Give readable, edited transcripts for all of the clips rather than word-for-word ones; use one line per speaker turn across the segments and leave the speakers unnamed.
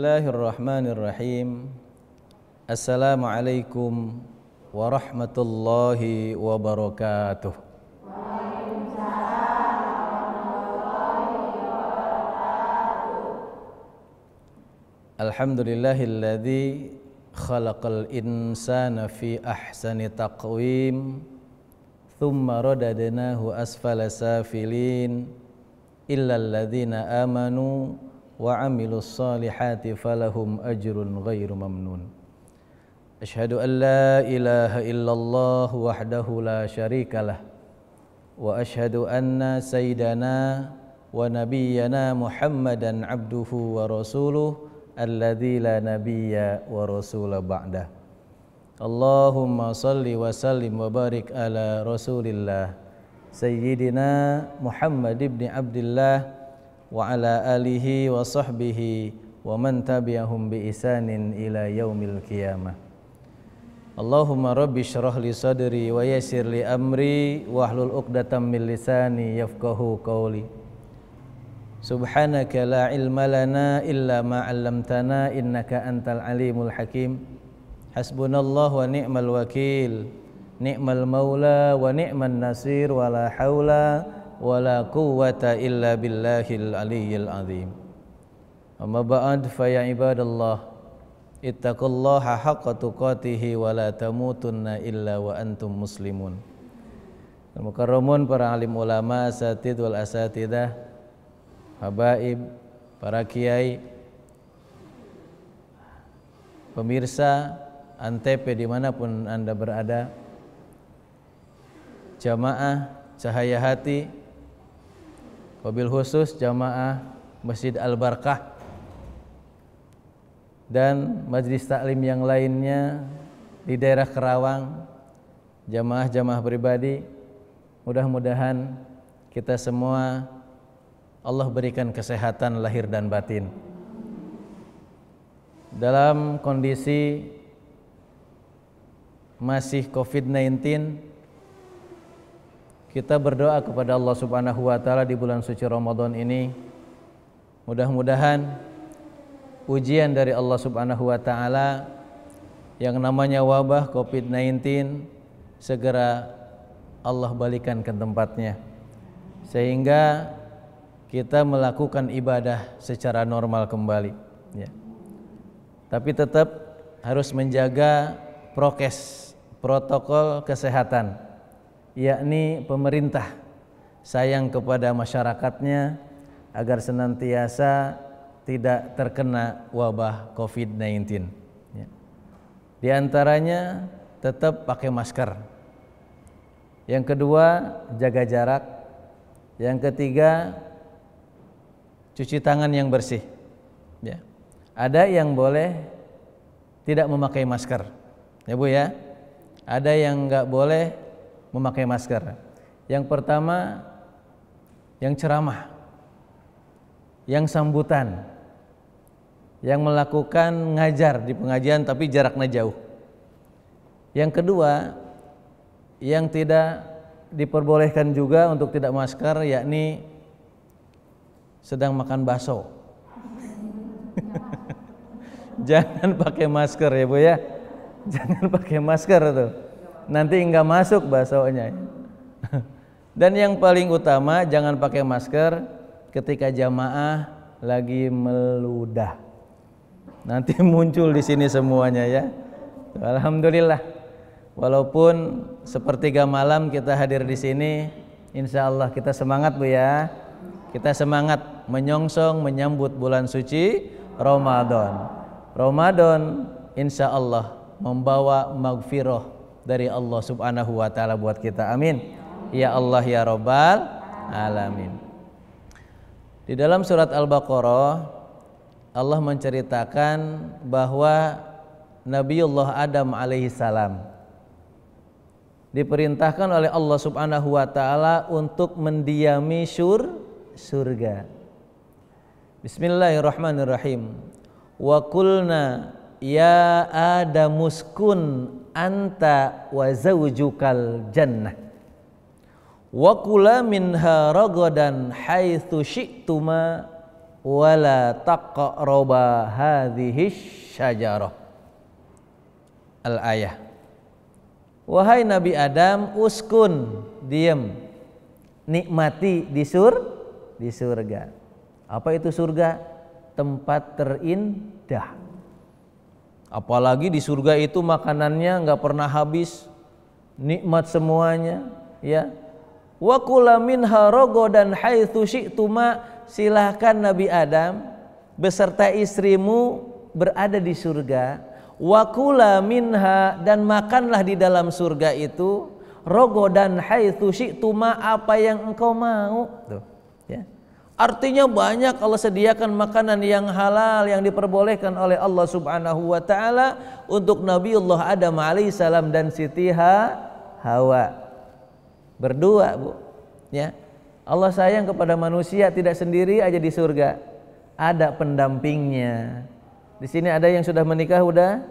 Bismillahirrahmanirrahim. Assalamualaikum warahmatullahi wabarakatuh. Alhamdulillahilladzi khalaqal insana fi ahsani taqwim thumma radadnahu asfala safilin illal ladzina amanu wa amilus solihati falahum ajrun ghairu mamnun. Asyhadu an la ilaha illallah wahdahu la syarikalah wa asyhadu anna sayyidana wa nabiyyana Muhammadan abduhu wa rasuluh alladzi la nabiyya wa rasula ba'dah. Allahumma salli wa sallim wa barik ala rasulillah sayyidina Muhammad ibn Abdillah wa ala alihi wa sahbihi wa man tabi'ahum bi ihsanin ila yaumil qiyamah. Allahumma rabbi syrah li sadri wa yassir li amri wahlul 'uqdatam min lisani yafqahu qawli. Subhanaka la ilma lana illa ma 'allamtana innaka antal alimul hakim. Hasbunallahu wa ni'mal wakil, ni'mal maula wa ni'man nasir, wa la haula wa la quwwata illa billahil aliyyil azim. Amma ba'd fa ya ibadallah ittaqullaha haqqa tuqatih wa la tamutunna illa wa antum muslimun. Mukarramun para alim ulama, asatid wal asatidah, habaib, para kiai, pemirsa Antep dimanapun anda berada, jamaah Cahaya Hati, wabil khusus jamaah Masjid Al-Barkah dan majlis taklim yang lainnya di daerah Kerawang, jamaah-jamaah pribadi, mudah-mudahan kita semua Allah berikan kesehatan lahir dan batin. Dalam kondisi masih COVID-19, kita berdoa kepada Allah Subhanahu wa taala di bulan suci Ramadan ini, mudah-mudahan ujian dari Allah Subhanahu wa taala yang namanya wabah COVID-19 segera Allah balikan ke tempatnya, sehingga kita melakukan ibadah secara normal kembali, ya. Tapi tetap harus menjaga prokes, protokol kesehatan, yakni pemerintah sayang kepada masyarakatnya agar senantiasa tidak terkena wabah COVID-19, ya. Di antaranya tetap pakai masker. Yang kedua, jaga jarak. Yang ketiga, cuci tangan yang bersih, ya. Ada yang boleh tidak memakai masker, ya Bu ya. Ada yang enggak boleh memakai masker. Yang pertama, yang ceramah, yang sambutan, yang melakukan ngajar di pengajian tapi jaraknya jauh. Yang kedua, yang tidak diperbolehkan juga untuk tidak masker, yakni sedang makan bakso. Jangan pakai masker ya Bu ya. Jangan pakai masker tuh. Nanti enggak masuk baksonya. Dan yang paling utama, jangan pakai masker ketika jamaah lagi meludah. Nanti muncul di sini semuanya ya. Alhamdulillah. Walaupun sepertiga malam kita hadir di sini, insya Allah kita semangat Bu ya. Kita semangat menyongsong menyambut bulan suci Ramadan. Ramadan insya Allah membawa maghfirah dari Allah Subhanahu wa taala buat kita. Amin. Ya Allah ya Rabbal alamin. Di dalam surat Al-Baqarah Allah menceritakan bahwa Nabiullah Adam alaihi salam diperintahkan oleh Allah Subhanahu wa taala untuk mendiami surga. Bismillahirrahmanirrahim. Wa qulna ya adamuskun anta wa zawjukal jannah wa kula minha ragadan haitsu syi'tuma wala taqraba hadhihi syajarah. Al-ayah. Wahai Nabi Adam, uskun, diam, nikmati di surga. Apa itu surga? Tempat terindah. Apalagi di surga itu makanannya nggak pernah habis, nikmat semuanya, ya. Wa kula minha ragadan haitsu syi'tuma, silahkan Nabi Adam beserta istrimu berada di surga. Wa kula minha, dan makanlah di dalam surga itu, ragadan haitsu syi'tuma, apa yang engkau mau. Tuh, ya. Artinya banyak Allah sediakan makanan yang halal yang diperbolehkan oleh Allah Subhanahu wa taala untuk Nabiullah Adam alaihissalam dan Siti Hawa. Berdua, Bu. Ya. Allah sayang kepada manusia, tidak sendiri aja di surga. Ada pendampingnya. Di sini ada yang sudah menikah udah?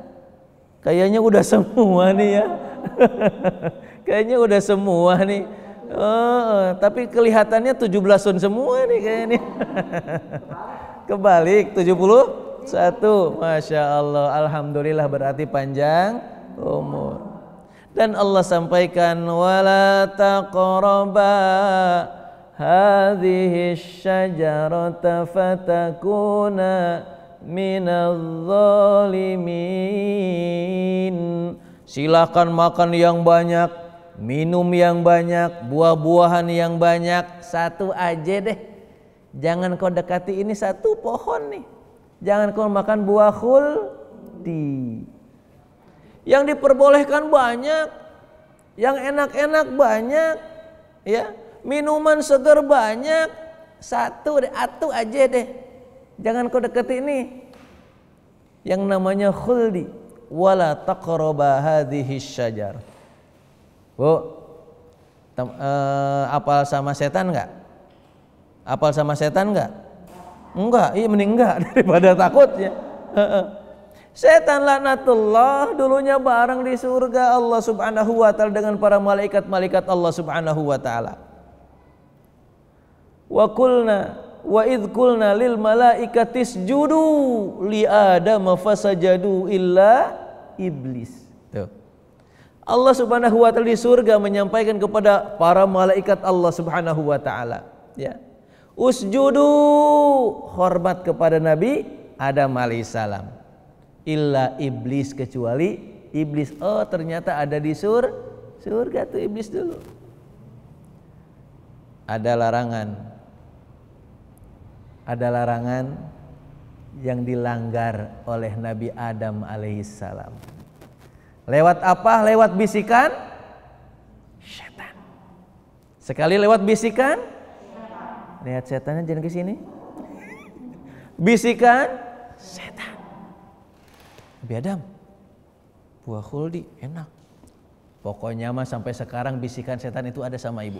Kayaknya udah semua nih ya. Kayaknya udah semua nih. Oh, tapi kelihatannya 17-an semua nih kayaknya. Kebalik 71. Masya Allah, alhamdulillah, berarti panjang umur. Dan Allah sampaikan wala taqraba hadhihi syajarata fatakuna minadh zalimin. Silakan makan yang banyak, minum yang banyak, buah-buahan yang banyak. Satu aja deh, jangan kau dekati ini satu pohon nih. Jangan kau makan buah khuldi. Yang diperbolehkan banyak, yang enak-enak banyak, ya, minuman segar banyak. Satu deh, atu aja deh, jangan kau dekati ini yang namanya khuldi. Wala taqraba hadhihi syajar. Bu, apal sama setan enggak? Apal sama setan enggak? Enggak, iya mending enggak daripada takutnya. Setan laknatullah dulunya bareng di surga Allah Subhanahu wa taala dengan para malaikat-malaikat Allah Subhanahu wa taala. Wa qulna wa idh qulna lil malaikati isjudu li Adam fasajadu illa iblis. Tuh. Allah Subhanahu wa taala di surga menyampaikan kepada para malaikat Allah Subhanahu wa taala, ya. Usjudu, hormat kepada Nabi Adam alaihissalam. Illa iblis, kecuali iblis. Oh, ternyata ada di surga tuh iblis dulu. Ada larangan yang dilanggar oleh Nabi Adam alaihissalam. Lewat apa? Lewat bisikan setan. Sekali lewat bisikan, lihat setannya jangan ke sini. Bisikan setan. Nabi Adam, buah khuldi enak. Pokoknya mah sampai sekarang bisikan setan itu ada sama ibu.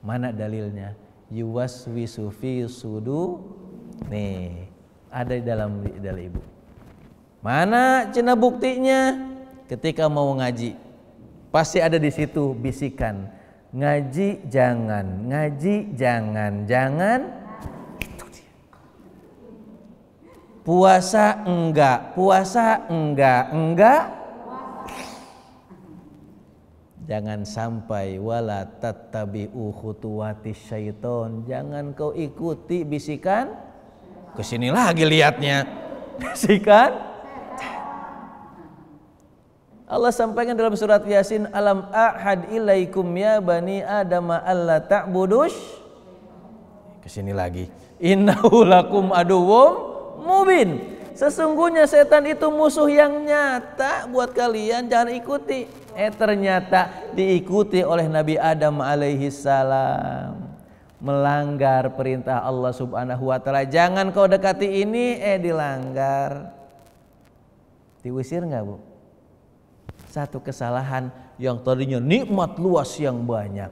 Mana dalilnya? Yuwaswisu fi sudu. Nih, ada di dalam ibu. Mana cina buktinya? Ketika mau ngaji, pasti ada di situ bisikan. Ngaji jangan, ngaji jangan, jangan. Itu dia. Puasa enggak, puasa enggak. Jangan sampai wala tattabi'u khutuwatis syaiton. Jangan kau ikuti bisikan. Kesini lagi lihatnya. Bisikan. Allah sampaikan dalam surat Yasin, alam ahad ilaikum ya bani Adam alla ta'budush. Kesini lagi. Innahu lakum aduwwum mubin. Sesungguhnya setan itu musuh yang nyata buat kalian, jangan ikuti. Ternyata diikuti oleh Nabi Adam alaihi salam. Melanggar perintah Allah Subhanahu wa taala. Jangan kau dekati ini, dilanggar. Diusir enggak, Bu? Satu kesalahan yang tadinya nikmat luas yang banyak,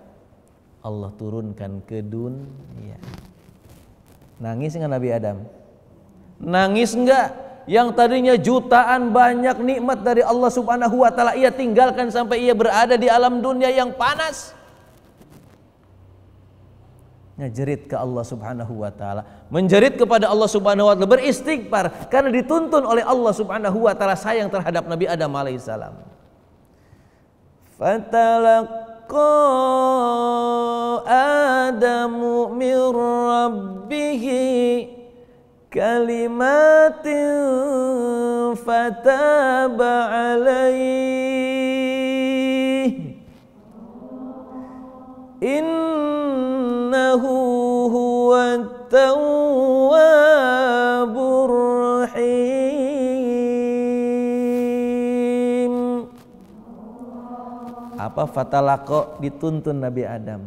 Allah turunkan ke dunia. Nangis enggak Nabi Adam? Nangis enggak? Yang tadinya jutaan banyak nikmat dari Allah Subhanahu wa taala ia tinggalkan sampai ia berada di alam dunia yang panas. Ngejerit ke Allah Subhanahu wa taala, menjerit kepada Allah Subhanahu wa taala, beristighfar karena dituntun oleh Allah Subhanahu wa taala sayang terhadap Nabi Adam alaihissalam. Fatalaqa Adamu min rabbih kalimatin fataba alaihi innahu huwat tawwabur rahim. Apa fatalaqo? Dituntun Nabi Adam,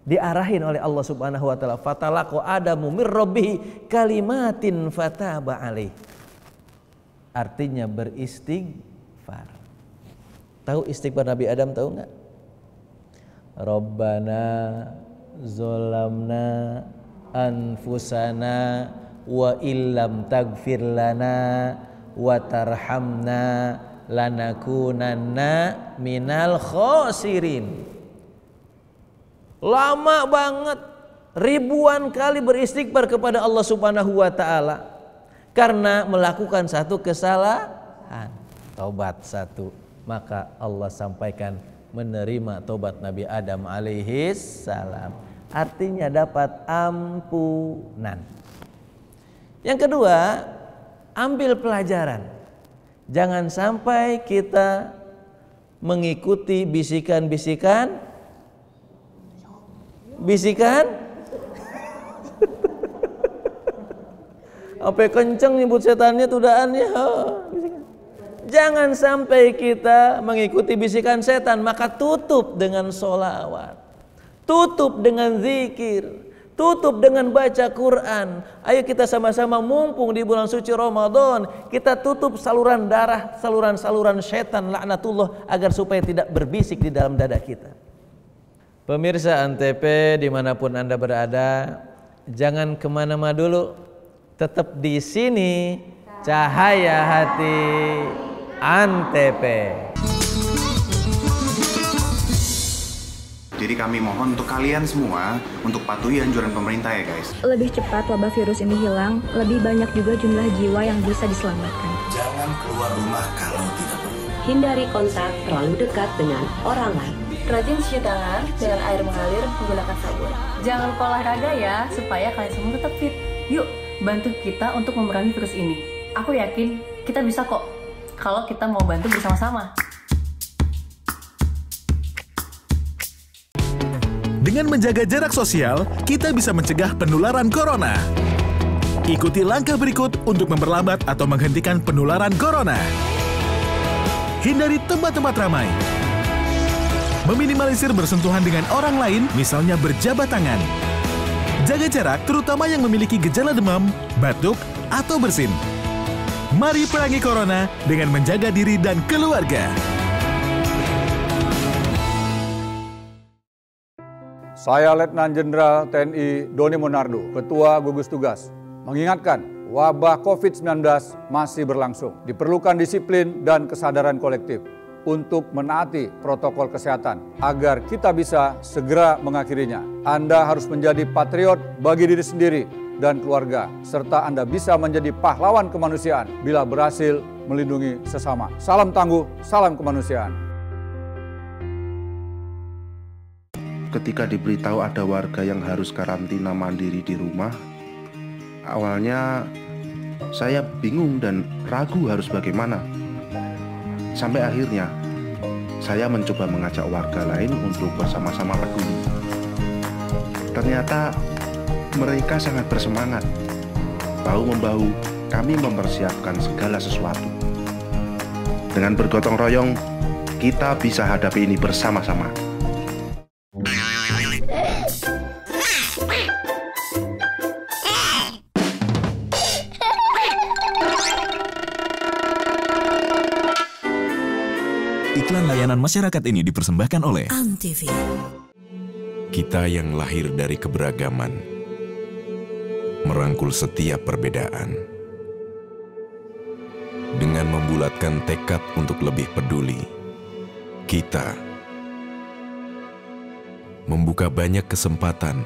diarahin oleh Allah Subhanahu wa taala. Fatalaqo Adamu mir rabbih kalimatin fataba alaih. Artinya beristighfar. Tahu istighfar Nabi Adam, tahu enggak? Rabbana zolamna anfusana wa illam tagfir lana wa tarhamna lanakunanna minal khosirin. Lama banget, ribuan kali beristighfar kepada Allah Subhanahu wa taala karena melakukan satu kesalahan. Taubat satu, maka Allah sampaikan menerima tobat Nabi Adam alaihis salam. Artinya dapat ampunan. Yang kedua, ambil pelajaran. Jangan sampai kita mengikuti bisikan-bisikan apa kenceng nyebut setannya tudaannya. Jangan sampai kita mengikuti bisikan setan, maka tutup dengan sholawat, tutup dengan zikir, tutup dengan baca Quran. Ayo kita sama-sama mumpung di bulan suci Ramadan, kita tutup saluran darah, saluran-saluran setan laknatullah agar supaya tidak berbisik di dalam dada kita. Pemirsa Antv dimanapun Anda berada, jangan kemana-mana dulu, tetap di sini Cahaya Hati Antv.
Jadi kami mohon untuk kalian semua untuk patuhi anjuran pemerintah ya guys.
Lebih cepat wabah virus ini hilang, lebih banyak juga jumlah jiwa yang bisa diselamatkan.
Jangan keluar rumah kalau tidak perlu.
Hindari kontak terlalu dekat dengan orang lain.
Rajin cuci tangan dengan air mengalir menggunakan sabun. Jangan lupa olahraga ya, supaya kalian semua tetap fit. Yuk, bantu kita untuk memerangi virus ini. Aku yakin kita bisa kok, kalau kita mau bantu bersama-sama.
Dengan menjaga jarak sosial, kita bisa mencegah penularan corona. Ikuti langkah berikut untuk memperlambat atau menghentikan penularan corona. Hindari tempat-tempat ramai. Meminimalisir bersentuhan dengan orang lain, misalnya berjabat tangan. Jaga jarak, terutama yang memiliki gejala demam, batuk, atau bersin. Mari perangi corona dengan menjaga diri dan keluarga.
Saya Letnan Jenderal TNI Doni Monardo, Ketua Gugus Tugas, mengingatkan wabah COVID-19 masih berlangsung. Diperlukan disiplin dan kesadaran kolektif untuk menaati protokol kesehatan agar kita bisa segera mengakhirinya. Anda harus menjadi patriot bagi diri sendiri dan keluarga, serta Anda bisa menjadi pahlawan kemanusiaan bila berhasil melindungi sesama. Salam tangguh, salam kemanusiaan.
Ketika diberitahu ada warga yang harus karantina mandiri di rumah, awalnya saya bingung dan ragu harus bagaimana. Sampai akhirnya saya mencoba mengajak warga lain untuk bersama-sama peduli. Ternyata mereka sangat bersemangat. Bahu-membahu kami mempersiapkan segala sesuatu. Dengan bergotong royong, kita bisa hadapi ini bersama-sama.
Iklan layanan masyarakat ini dipersembahkan oleh
Antv.
Kita yang lahir dari keberagaman, merangkul setiap perbedaan. Dengan membulatkan tekad untuk lebih peduli, kita membuka banyak kesempatan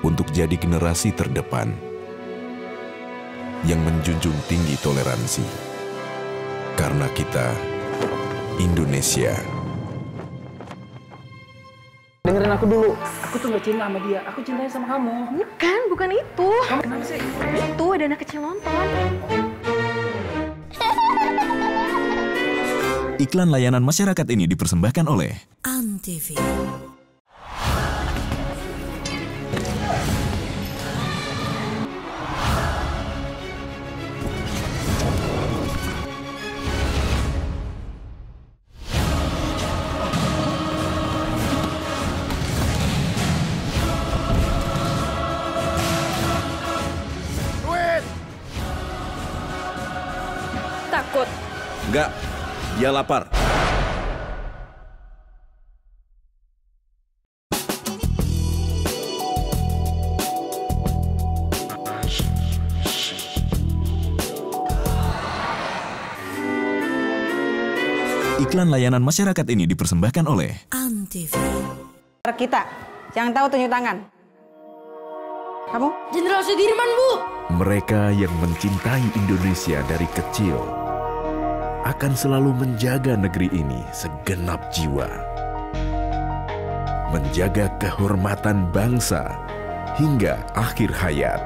untuk jadi generasi terdepan yang menjunjung tinggi toleransi. Karena kita Indonesia.
Dengerin aku dulu. Aku tuh gak cinta sama dia. Aku cintanya sama kamu.
Bukan itu.
Kamu kenapa sih?
Itu ada anak kecil nonton.
Iklan layanan masyarakat ini dipersembahkan oleh
Antv.
Takut.
Enggak, dia lapar.
Iklan layanan masyarakat ini dipersembahkan oleh
Antv.
Kita yang tahu tunjuk tangan. Kamu?
Jenderal Sudirman, Bu.
Mereka yang mencintai Indonesia dari kecil akan selalu menjaga negeri ini segenap jiwa. Menjaga kehormatan bangsa hingga akhir hayat.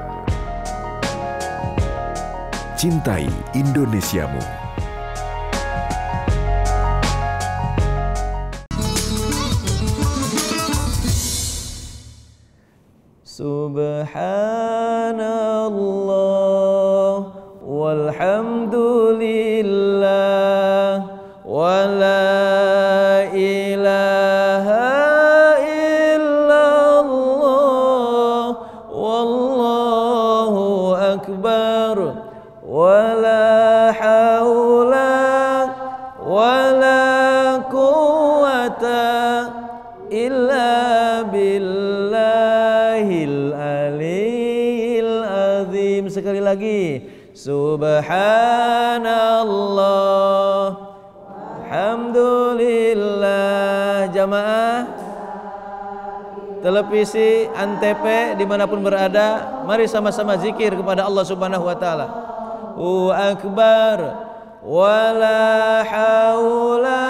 Cintai Indonesiamu.
Subhanallah walhamdulillah wa la ilaha illallah wallahu akbar wa la hawla wa la quwwata illa billahil aliyil azim. Sekali lagi, subhanallah alhamdulillah. Jamaah televisi Antv dimanapun berada, mari sama-sama zikir kepada Allah Subhanahu wa ta'ala. Akbar wa la haula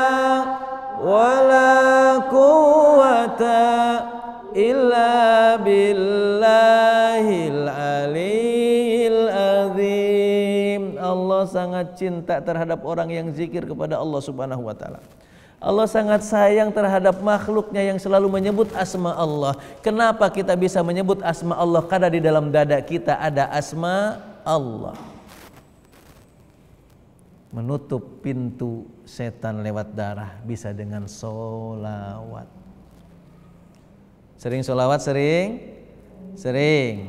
wa la quwwata illa billahil aliyil azim. Allah sangat cinta terhadap orang yang zikir kepada Allah Subhanahu wa ta'ala. Allah sangat sayang terhadap makhluknya yang selalu menyebut asma Allah. Kenapa kita bisa menyebut asma Allah? Karena di dalam dada kita ada asma Allah. Menutup pintu setan lewat darah bisa dengan sholawat. Sering sholawat, sering? Sering.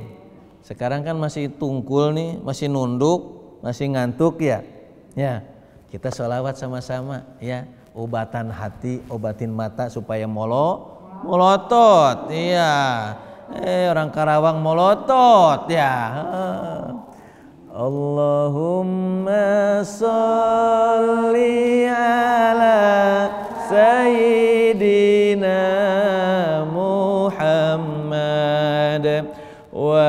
Sekarang kan masih tungkul nih, masih nunduk, masih ngantuk ya. Ya, kita sholawat sama-sama ya. Obatan hati, obatin mata supaya molotot. Iya. Orang Karawang molotot ya. Allahumma sholli ala sayyidina Muhammad wa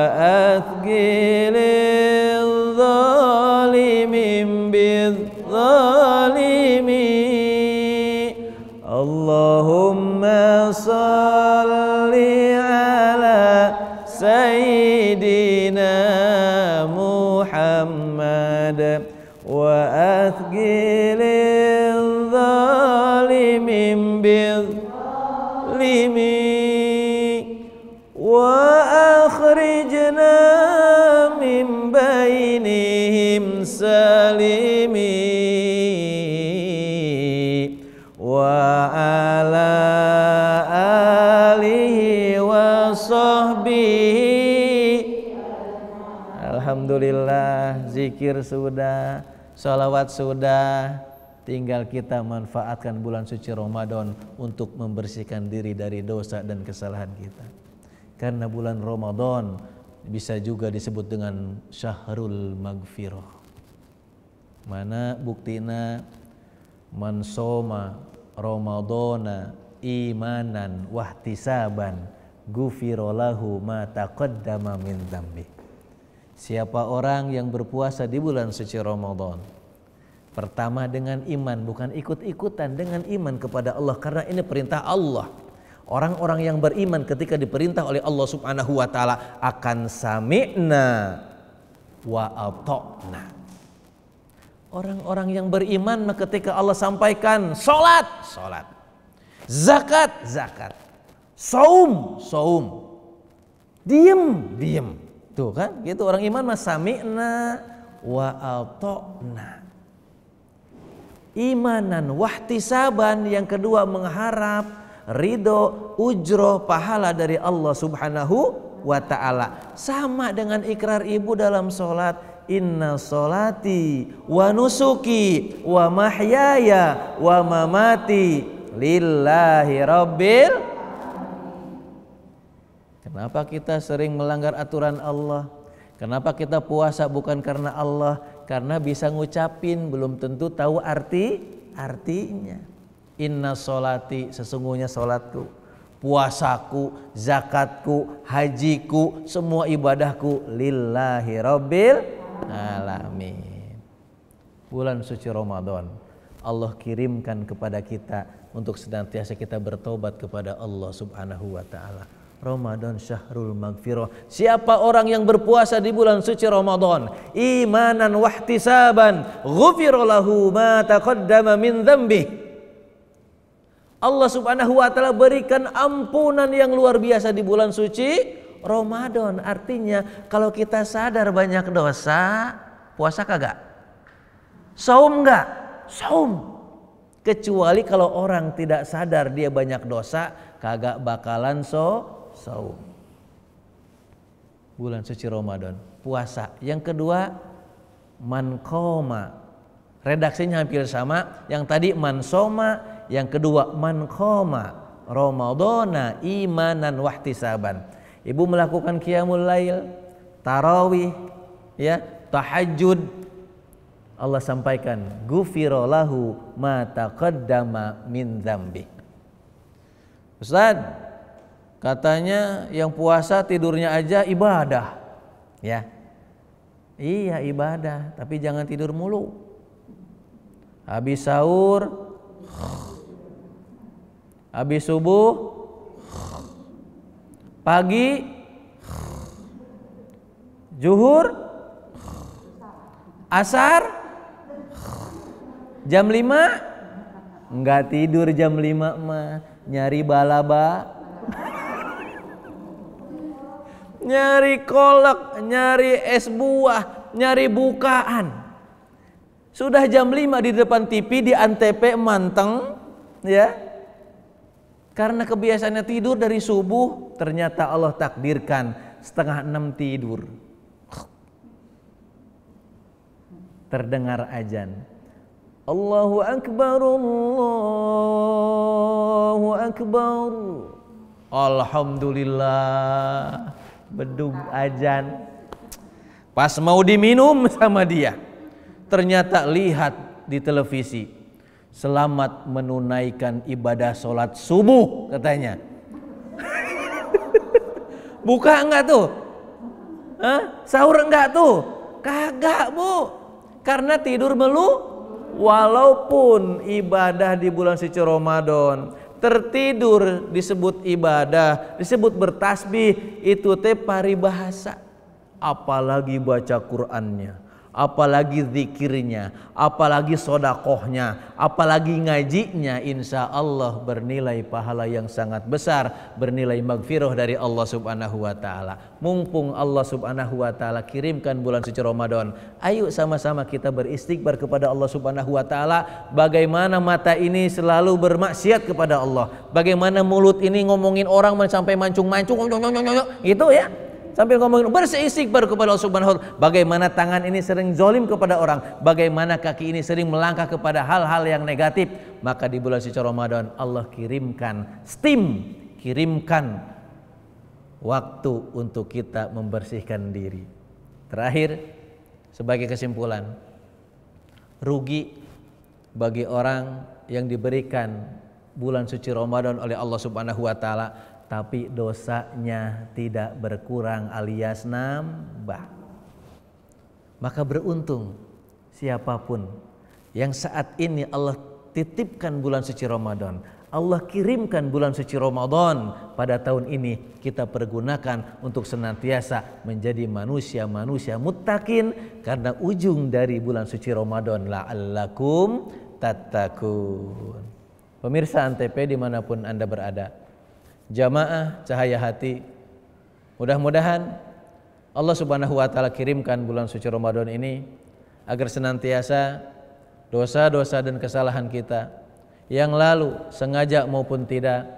athqilil zalimin bizzalimin. Allahumma sholli ala sayyidina Muhammad wa athqilil zalimin bizzalimin wa akhrijna min bainihim salimi wa ala alihi wa sahbihi. Alhamdulillah, zikir sudah, sholawat sudah, tinggal kita manfaatkan bulan suci Ramadan untuk membersihkan diri dari dosa dan kesalahan kita. Karena bulan Ramadan bisa juga disebut dengan syahrul magfirah. Mana buktina? Man soma Ramadana imanan wahtisaban ghufira lahu ma taqaddama min dzambi. Siapa orang yang berpuasa di bulan suci Ramadan, pertama dengan iman, bukan ikut-ikutan, dengan iman kepada Allah, karena ini perintah Allah. Orang-orang yang beriman ketika diperintah oleh Allah Subhanahu wa taala akan sami'na wa ata'na. Orang-orang yang beriman ketika Allah sampaikan salat, salat. Zakat, zakat. Saum, saum. Diem, diem. Tuh kan, gitu orang iman mah sami'na wa ata'na. Imanan wahtisaban, yang kedua mengharap ridho, ujroh, pahala dari Allah Subhanahu wa ta'ala. Sama dengan ikrar ibu dalam sholat. Inna sholati wa nusuki wa mahyaya wa mamati lillahi rabbil. Kenapa kita sering melanggar aturan Allah? Kenapa kita puasa bukan karena Allah? Karena bisa ngucapin, belum tentu tahu artinya. Inna sholati, sesungguhnya sholatku, puasaku, zakatku, hajiku, semua ibadahku lillahi rabbil alamin. Bulan suci Ramadan Allah kirimkan kepada kita untuk senantiasa kita bertobat kepada Allah Subhanahu wa taala. Ramadan syahrul maghfirah. Siapa orang yang berpuasa di bulan suci Ramadan imanan wahtisaban ghufira lahu ma taqaddama min dzambi. Allah Subhanahu wa taala berikan ampunan yang luar biasa di bulan suci Ramadan. Artinya kalau kita sadar banyak dosa, puasa kagak? Saum enggak? Saum. Kecuali kalau orang tidak sadar dia banyak dosa, kagak bakalan saum. Bulan suci Ramadan, puasa. Yang kedua, man qoma. Redaksinya hampir sama. Yang tadi man soma, yang kedua man qoma Ramadana imanan wahtisaban. Ibu melakukan qiyamul lail, tarawih, ya, tahajud. Allah sampaikan ghufira lahu ma taqaddama min dzambi. Ustaz, katanya yang puasa tidurnya aja ibadah. Ya. Iya ibadah, tapi jangan tidur mulu. Habis sahur, habis subuh, pagi, zuhur, asar, jam 5 enggak tidur jam 5 mah, nyari balaba. Nyari kolak, nyari es buah, nyari bukaan. Sudah jam 5 di depan TV, di antep manteng, ya. Karena kebiasaannya tidur dari subuh, ternyata Allah takdirkan 5:30 tidur. Terdengar azan. Allahu Akbar, Allahu Akbar. Alhamdulillah. Bedug azan. Pas mau diminum sama dia, ternyata lihat di televisi, selamat menunaikan ibadah sholat subuh katanya. Buka enggak tuh? Hah? Sahur enggak tuh? Kagak bu, karena tidur melu. Walaupun ibadah di bulan suci Ramadan, tertidur disebut ibadah, disebut bertasbih, itu teh paribahasa. Apalagi baca Qur'annya, apalagi zikirnya, apalagi sodakohnya, apalagi ngajinya, insya Allah bernilai pahala yang sangat besar, bernilai maghfirah dari Allah Subhanahu wa ta'ala. Mumpung Allah Subhanahu wa ta'ala kirimkan bulan suci Ramadan, ayo sama-sama kita beristighfar kepada Allah Subhanahu wa ta'ala. Bagaimana mata ini selalu bermaksiat kepada Allah, bagaimana mulut ini ngomongin orang sampai mancung-mancung gitu ya, sambil ngomongin beristighfar kepada Allah Subhanahu wa ta'ala. Bagaimana tangan ini sering zolim kepada orang, bagaimana kaki ini sering melangkah kepada hal-hal yang negatif. Maka di bulan suci Ramadan Allah kirimkan steam, kirimkan waktu untuk kita membersihkan diri. Terakhir, sebagai kesimpulan, rugi bagi orang yang diberikan bulan suci Ramadan oleh Allah Subhanahu wa ta'ala tapi dosanya tidak berkurang alias nambah. Maka beruntung siapapun yang saat ini Allah titipkan bulan suci Ramadan, Allah kirimkan bulan suci Ramadan pada tahun ini, kita pergunakan untuk senantiasa menjadi manusia-manusia muttaqin, karena ujung dari bulan suci Ramadan la'allakum tattaqun. Pemirsa Antv dimanapun Anda berada, jamaah Cahaya Hati, mudah-mudahan Allah Subhanahu wa Ta'ala kirimkan bulan suci Ramadan ini agar senantiasa dosa-dosa dan kesalahan kita yang lalu, sengaja maupun tidak,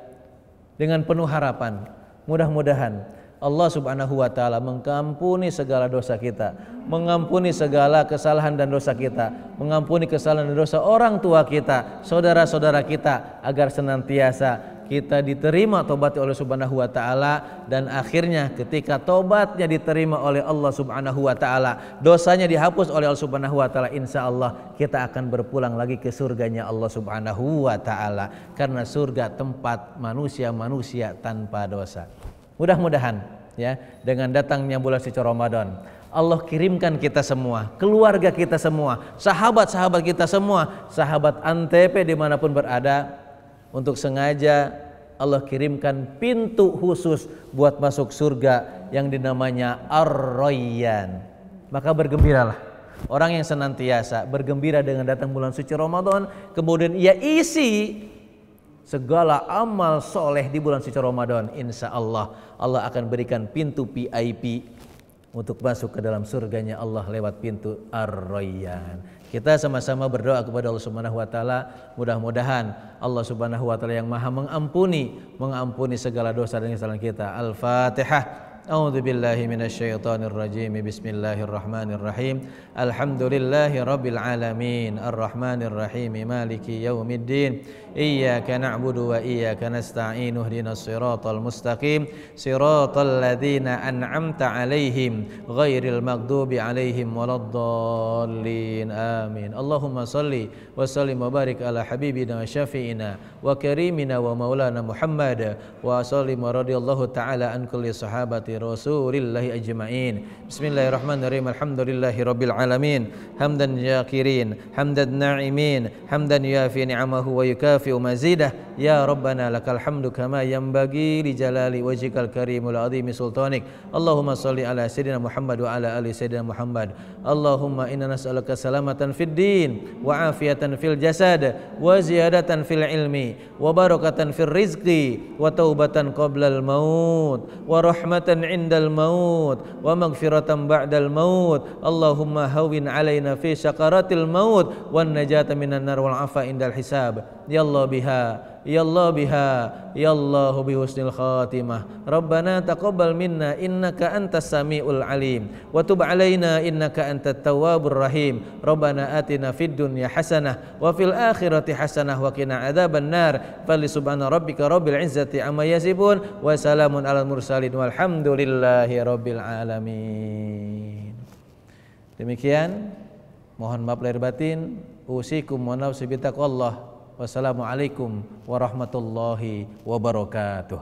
dengan penuh harapan, mudah-mudahan Allah Subhanahu wa Ta'ala mengampuni segala dosa kita, mengampuni segala kesalahan dan dosa kita, mengampuni kesalahan dan dosa orang tua kita, saudara-saudara kita, agar senantiasa kita diterima tobatnya oleh Subhanahu wa Ta'ala, dan akhirnya ketika tobatnya diterima oleh Allah Subhanahu wa Ta'ala, dosanya dihapus oleh Allah Subhanahu wa Ta'ala, insya Allah kita akan berpulang lagi ke surganya Allah Subhanahu wa Ta'ala, karena surga tempat manusia-manusia tanpa dosa. Mudah-mudahan ya, dengan datangnya bulan suci Ramadan, Allah kirimkan kita semua, keluarga kita semua, sahabat-sahabat kita semua, sahabat Antv dimanapun berada, untuk sengaja Allah kirimkan pintu khusus buat masuk surga yang dinamanya Ar-Rayyan. Maka bergembiralah orang yang senantiasa bergembira dengan datang bulan suci Ramadan, kemudian ia isi segala amal soleh di bulan suci Ramadan. Insya Allah Allah akan berikan pintu VIP untuk masuk ke dalam surganya Allah lewat pintu Ar-Rayyan. Kita sama-sama berdoa kepada Allah Subhanahu wa Ta'ala, mudah-mudahan Allah Subhanahu wa Ta'ala yang maha mengampuni segala dosa dan kesalahan kita. Al-Fatihah. A'udzu billahi minasyaitonir rajim. Bismillahirrahmanirrahim. Alhamdulillahi rabbil alamin. Arrahmanir rahim. Maliki yaumiddin. Iyyaka na'budu wa iyyaka nasta'in. Ihdinas siratal mustaqim. Siratal ladzina an'amta 'alaihim ghairil maghdubi 'alaihim waladdallin. Amin. Allahumma shalli wa sallim wa barik ala habibina wa syafi'ina wa karimina wa maulana Muhammad wa sallim wa radhiyallahu ta'ala an kulli sahabati Rasulillahi ajma'in. Bismillahirrahmanirrahim. Alhamdulillahi rabbil alamin. Hamdan syakirin, hamdan na'imin, hamdan yuafi ni'amahu wa yukafi'u mazidah. Ya Rabbana lakal hamdu kama yanbaghi li jalali wajhikal karimul azimi sultanik. Allahumma salli ala sayyidina Muhammad wa ala ali sayyidina Muhammad. Allahumma inna nas'aluka salamatan fid din wa afiyatan fil jasad wa ziyadatan fil ilmi wa barakatan fil rizqi wa taubatan qablal maut wa rahmatan indal maut wa maghfiratan ba'dal maut. Allahumma hawwin alaina fi syakaratil maut wan najata minan nar wal afa indal hisab. Ya Allah biha, ya Allah biha, ya Allah bi husnil khatimah. Rabbana taqabbal minna innaka antas samiul alim wa tub alaina innaka antat tawwabur rahim. Rabbana atina fid dunya hasanah wa fil akhirati hasanah wa qina adzaban nar. Fali subhana rabbika rabbil izzati amma yasifun wa salamun alal mursalin walhamdulillahi rabbil alamin. Demikian, mohon maaf lahir batin. Usikum wa nafsi bitaqwallah. Wassalamualaikum warahmatullahi wabarakatuh.